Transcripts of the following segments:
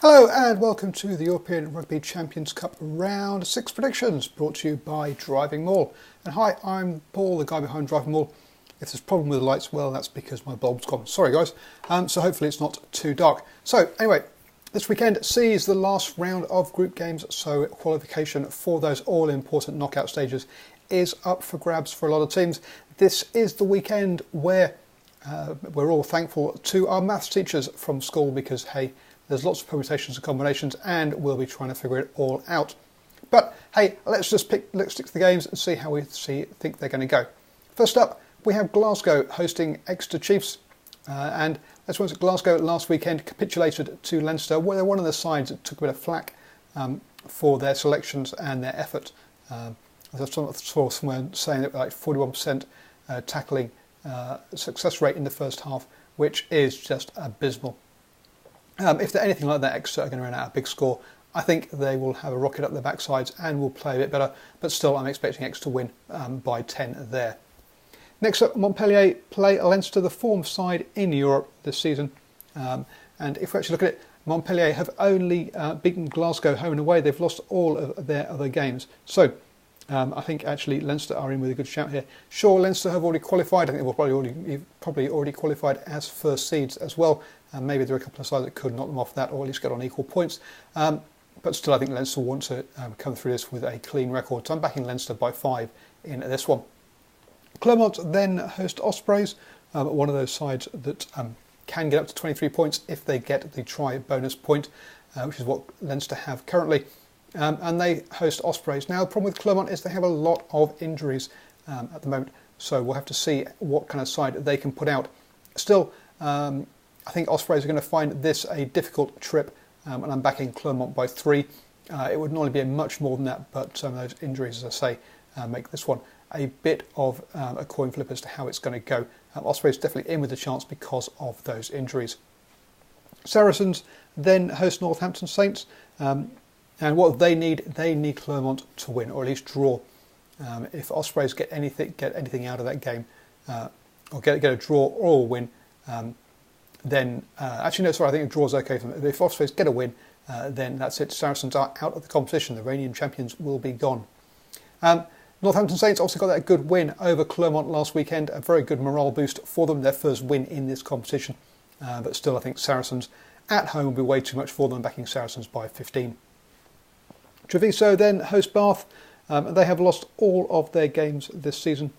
Hello and welcome to the European Rugby Champions Cup Round 6 predictions, brought to you by DrivingMaul. And hi, I'm Paul, the guy behind DrivingMaul. If there's a problem with the lights, well, that's because my bulb's gone. Sorry guys. So hopefully it's not too dark. So anyway, this weekend sees the last round of group games, so qualification for those all-important knockout stages is up for grabs for a lot of teams. This is the weekend where we're all thankful to our maths teachers from school because, hey, there's lots of permutations and combinations and we'll be trying to figure it all out. But hey, let's stick to the games and see how we think they're going to go. First up, we have Glasgow hosting Exeter Chiefs. And let's once Glasgow last weekend capitulated to Leinster. Well, they're one of the sides that took a bit of flack for their selections and their effort. I saw someone saying that like 41% tackling success rate in the first half, which is just abysmal. If they're anything like that, Exeter are going to run out a big score. I think they will have a rocket up their backsides and will play a bit better, but still I'm expecting Exeter to win by 10 there. Next up, Montpellier play Leinster, the form side in Europe this season. And if we actually look at it, Montpellier have only beaten Glasgow home and away. They've lost all of their other games. So I think actually Leinster are in with a good shout here. Sure, Leinster have already qualified. I think they've probably already qualified as first seeds as well. Maybe there are a couple of sides that could knock them off that, or at least get on equal points. But still, I think Leinster want to come through this with a clean record. So I'm backing Leinster by 5 in this one. Clermont then host Ospreys, one of those sides that can get up to 23 points if they get the try bonus point, which is what Leinster have currently. And they host Ospreys. Now, the problem with Clermont is they have a lot of injuries at the moment, so we'll have to see what kind of side they can put out. Still, I think Ospreys are going to find this a difficult trip, and I'm backing Clermont by 3. It would normally be much more than that, but some of those injuries, as I say, make this one a bit of a coin flip as to how it's going to go. Ospreys definitely in with a chance because of those injuries. Saracens then host Northampton Saints, and what they need Clermont to win, or at least draw. If Ospreys get anything out of that game, or get a draw or a win, then actually no, sorry, I think a draw is okay for them. If Ospreys get a win, then that's it. Saracens are out of the competition. The reigning champions will be gone. Northampton Saints also got that good win over Clermont last weekend. A very good morale boost for them. Their first win in this competition. But still, I think Saracens at home will be way too much for them. Backing Saracens by 15. Treviso then host Bath. They have lost all of their games this season.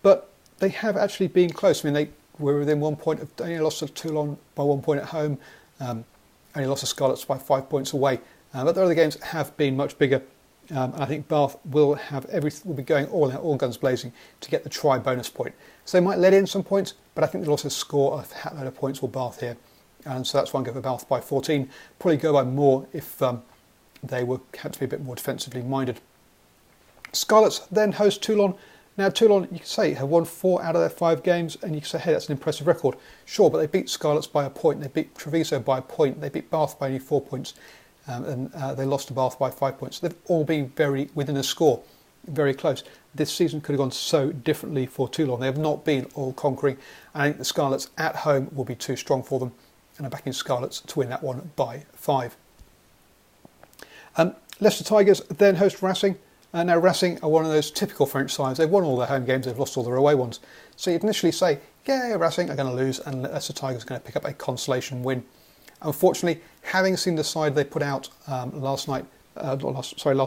But they have actually been close. I mean, they were within 1 point. They only lost to Toulon by 1 point at home. Only lost to Scarlets by 5 points away. But their other games have been much bigger. And I think Bath will be going all out, all guns blazing to get the try bonus point. So they might let in some points, but I think they'll also score a fat load of points for Bath here. And so that's why I'm going for Bath by 14. Probably go by more if they had to be a bit more defensively minded. Scarlets then host Toulon. Now Toulon, you can say, have won 4 out of their 5 games, and you can say, hey, that's an impressive record. Sure, but they beat Scarlets by a point, they beat Treviso by a point, they beat Bath by only 4 points. And they lost to Bath by 5 points. They've all been very within a score, very close. This season could have gone so differently for Toulon. They have not been all conquering. I think the Scarlets at home will be too strong for them, and I'm backing Scarlets to win that one by 5. Leicester Tigers then host Racing. Now Racing are one of those typical French sides. They've won all their home games, they've lost all their away ones. So you'd initially say, yeah, Racing are going to lose, and Leicester Tigers are going to pick up a consolation win. Unfortunately, having seen the side they put out last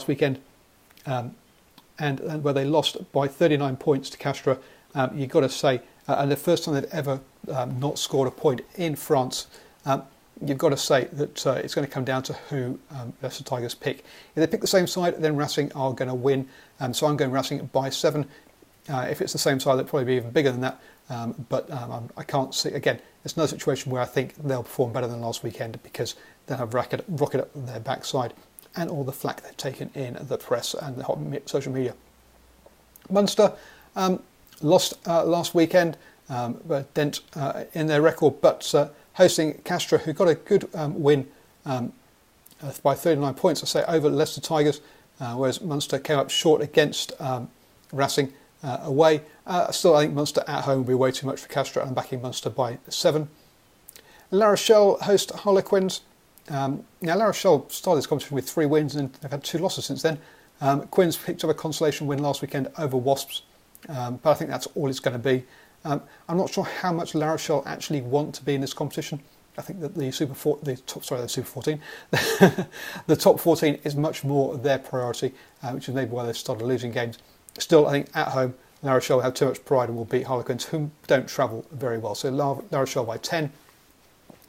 weekend, and where they lost by 39 points to Castres, you've got to say, and the first time they've ever not scored a point in France, you've got to say that it's going to come down to who Leicester Tigers pick. If they pick the same side, then Racing are going to win. So I'm going Racing by 7. If it's the same side, they'll probably be even bigger than that. But I can't see, again, it's another situation where I think they'll perform better than last weekend because they'll have rocket up their backside and all the flack they've taken in the press and the hot social media. Munster lost last weekend, dent in their record, but hosting Castres, who got a good win by 39 points, I say, over Leicester Tigers, whereas Munster came up short against Racing away. Still, I think Munster at home will be way too much for Castres, and I'm backing Munster by 7. La Rochelle host Harlequins. Now, La Rochelle started this competition with 3 wins and they've had 2 losses since then. Quins picked up a consolation win last weekend over Wasps, but I think that's all it's going to be. I'm not sure how much La Rochelle actually want to be in this competition. I think that the Super 14, the top 14 is much more their priority, which is maybe why they've started losing games. Still, I think at home, La Rochelle have too much pride and will beat Harlequins, who don't travel very well. So La Rochelle by 10.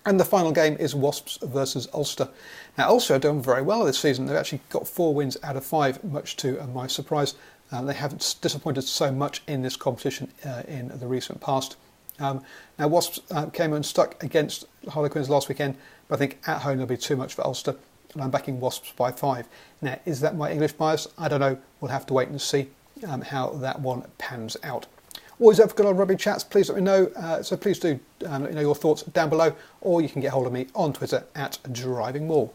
And the final game is Wasps versus Ulster. Now, Ulster have done very well this season. They've actually got 4 wins out of 5, much to my surprise. They haven't disappointed so much in this competition in the recent past. Now, Wasps came unstuck against Harlequins last weekend, but I think at home there'll be too much for Ulster, and I'm backing Wasps by 5. Now, is that my English bias? I don't know. We'll have to wait and see how that one pans out. Always up for good old rugby chats. Please let me know. So please do let me know your thoughts down below, or you can get hold of me on Twitter at DrivingMaul.